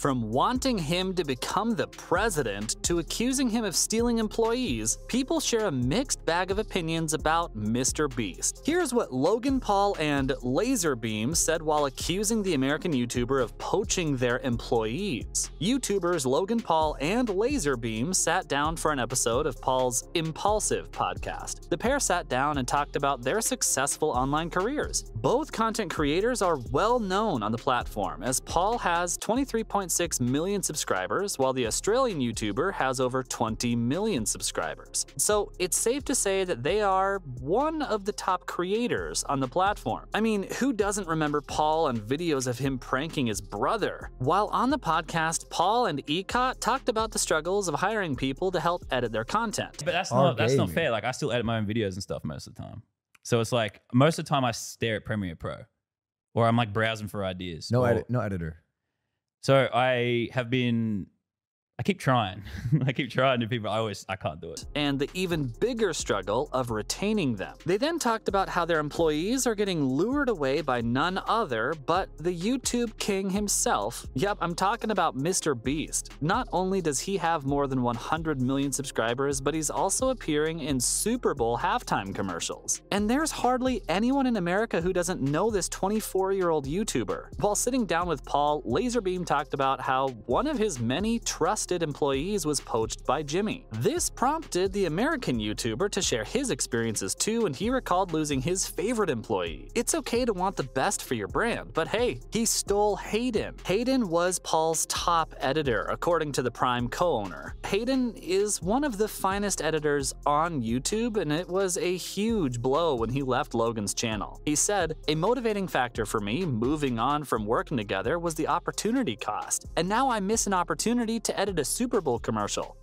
From wanting him to become the president to accusing him of stealing employees, people share a mixed bag of opinions about MrBeast. Here's what Logan Paul and LazerBeam's said while accusing the American YouTuber of poaching their employees. YouTubers Logan Paul and LazerBeam sat down for an episode of Paul's Impulsive podcast. The pair sat down and talked about their successful online careers. Both content creators are well known on the platform, as Paul has 23.6 million subscribers, while the Australian YouTuber has over 20 million subscribers. So it's safe to say that they are one of the top creators on the platform. I mean, who doesn't remember Paul and videos of him pranking his brother? While on the podcast, Paul and Ecot talked about the struggles of hiring people to help edit their content. But that's not fair. Like, I still edit my own videos and stuff most of the time. So it's like, most of the time I stare at Premiere Pro, or I'm like browsing for ideas. No editor. So I keep trying. I keep trying to people. I can't do it. And the even bigger struggle of retaining them. They then talked about how their employees are getting lured away by none other but the YouTube king himself. Yep, I'm talking about MrBeast. Not only does he have more than 100 million subscribers, but he's also appearing in Super Bowl halftime commercials. And there's hardly anyone in America who doesn't know this 24-year-old YouTuber. While sitting down with Paul, LazerBeam talked about how one of his many trusted employees was poached by Jimmy. This prompted the American YouTuber to share his experiences too, and he recalled losing his favorite employee. It's okay to want the best for your brand, but hey, he stole Hayden. Hayden was Paul's top editor, according to the Prime co-owner. Hayden is one of the finest editors on YouTube, and it was a huge blow when he left Logan's channel. He said, "A motivating factor for me moving on from working together was the opportunity cost, and now I miss an opportunity to edit a Super Bowl commercial.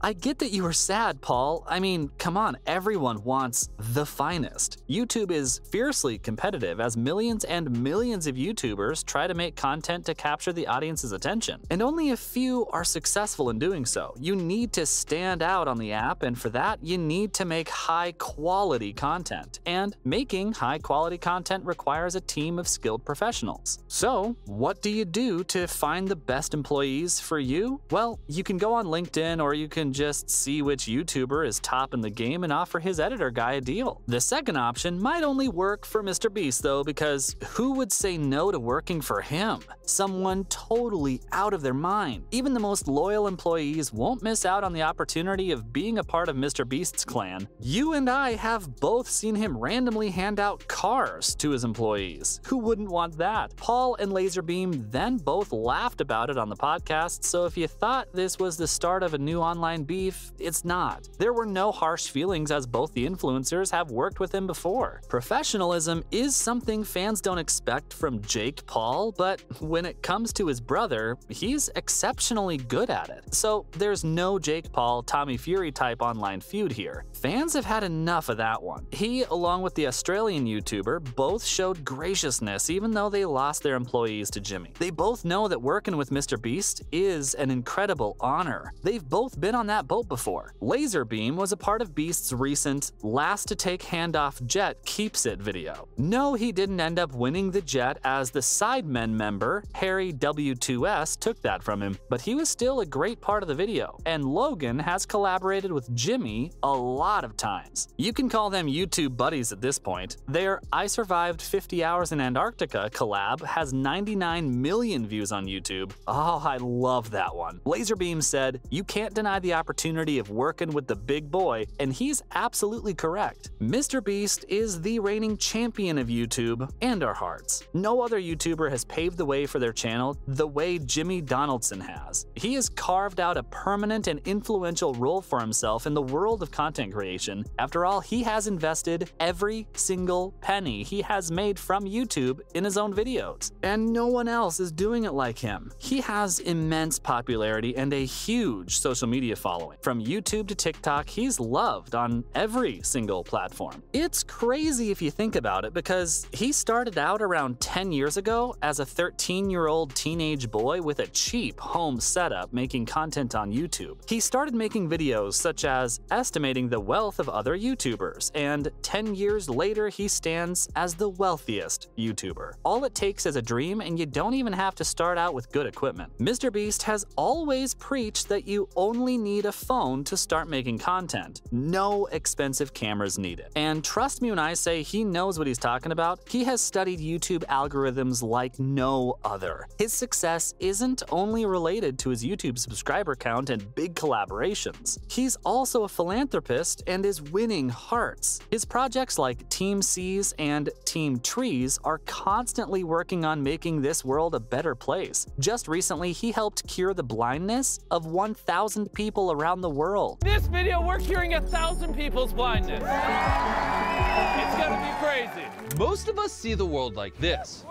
I get that you were sad, Paul. I mean, come on, everyone wants the finest." YouTube is fiercely competitive as millions and millions of YouTubers try to make content to capture the audience's attention, and only a few are successful in doing so. You need to stand out on the app, and for that, you need to make high-quality content. And making high-quality content requires a team of skilled professionals. So, what do you do to find the best employees for you? Well, you can go on LinkedIn, or you can just see which YouTuber is top in the game and offer his editor guy a deal. The second option might only work for MrBeast though, because who would say no to working for him? Someone totally out of their mind. Even the most loyal employees won't miss out on the opportunity of being a part of MrBeast's clan. You and I have both seen him randomly hand out cars to his employees. Who wouldn't want that? Paul and LazerBeam then both laughed about it on the podcast, so if you thought this was the start of a new online beef, it's not. There were no harsh feelings, as both the influencers have worked with him before. Professionalism is something fans don't expect from Jake Paul, but when it comes to his brother, he's exceptionally good at it. So there's no Jake Paul, Tommy Fury type online feud here. Fans have had enough of that one. He, along with the Australian YouTuber, both showed graciousness even though they lost their employees to Jimmy. They both know that working with MrBeast is an incredible honor. They've both been on that boat before. LazerBeam was a part of Beast's recent last to take handoff jet keeps it video. No, he didn't end up winning the jet, as the Sidemen member, Harry W2S, took that from him, but he was still a great part of the video, and Logan has collaborated with Jimmy a lot of times. You can call them YouTube buddies at this point. Their I Survived 50 Hours in Antarctica collab has 99 million views on YouTube. Oh, I love that one. LazerBeam said, "You can't deny the opportunity of working with the big boy," and he's absolutely correct. MrBeast is the reigning champion of YouTube and our hearts. No other YouTuber has paved the way for their channel the way Jimmy Donaldson has. He has carved out a permanent and influential role for himself in the world of content creation. After all, he has invested every single penny he has made from YouTube in his own videos, and no one else is doing it like him. He has immense popularity popularity and a huge social media following. From YouTube to TikTok, he's loved on every single platform. It's crazy if you think about it, because he started out around 10 years ago as a 13-year-old teenage boy with a cheap home setup making content on YouTube. He started making videos such as estimating the wealth of other YouTubers, and 10 years later he stands as the wealthiest YouTuber. All it takes is a dream, and you don't even have to start out with good equipment. MrBeast has always preached that you only need a phone to start making content. No expensive cameras needed. And trust me when I say he knows what he's talking about. He has studied YouTube algorithms like no other. His success isn't only related to his YouTube subscriber count and big collaborations. He's also a philanthropist and is winning hearts. His projects like Team Seas and Team Trees are constantly working on making this world a better place. Just recently, he helped cure the blindness of 1,000 people around the world. This video, we're curing 1,000 people's blindness. It's gonna be crazy. Most of us see the world like this.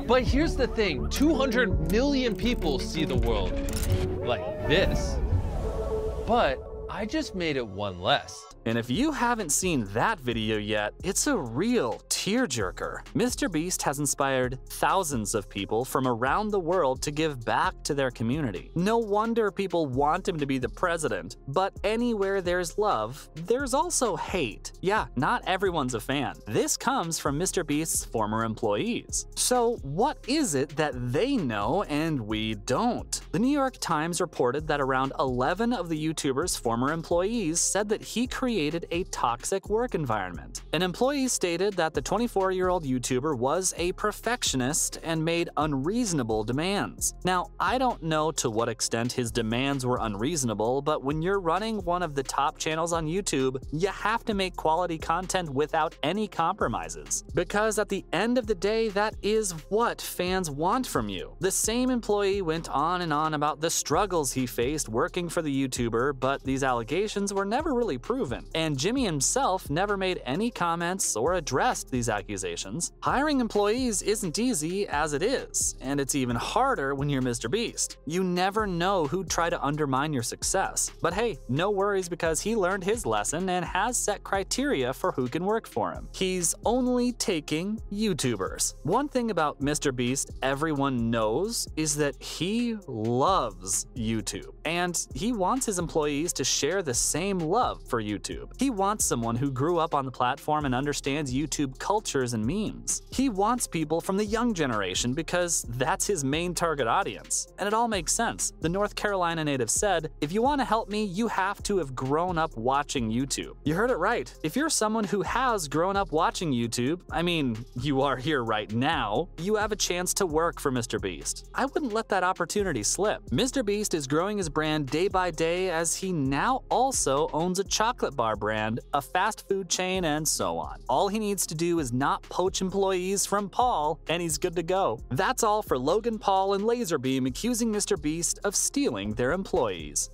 But here's the thing, 200 million people see the world like this. But I just made it one less. And if you haven't seen that video yet, it's a real tearjerker. MrBeast has inspired thousands of people from around the world to give back to their community. No wonder people want him to be the president. But anywhere there's love, there's also hate. Yeah, not everyone's a fan. This comes from MrBeast's former employees. So what is it that they know and we don't? The New York Times reported that around 11 of the YouTuber's former employees said that he created a toxic work environment. An employee stated that the 24-year-old YouTuber was a perfectionist and made unreasonable demands. Now, I don't know to what extent his demands were unreasonable, but when you're running one of the top channels on YouTube, you have to make quality content without any compromises. Because at the end of the day, that is what fans want from you. The same employee went on and on about the struggles he faced working for the YouTuber, but these allegations were never really proven. And Jimmy himself never made any comments or addressed these accusations. Hiring employees isn't easy as it is, and it's even harder when you're MrBeast. You never know who'd try to undermine your success. But hey, no worries, because he learned his lesson and has set criteria for who can work for him. He's only taking YouTubers. One thing about MrBeast everyone knows is that he loves YouTube, and he wants his employees to share the same love for YouTube. He wants someone who grew up on the platform and understands YouTube cultures and memes. He wants people from the young generation because that's his main target audience. And it all makes sense. The North Carolina native said, "If you want to help me, you have to have grown up watching YouTube." You heard it right. If you're someone who has grown up watching YouTube, I mean, you are here right now, you have a chance to work for MrBeast. I wouldn't let that opportunity slip. MrBeast is growing his brand day by day as he now also owns a chocolate bar brand, a fast food chain, and so on. All he needs to do is not poach employees from Paul, and he's good to go. That's all for Logan Paul and LazerBeam accusing MrBeast of stealing their employees.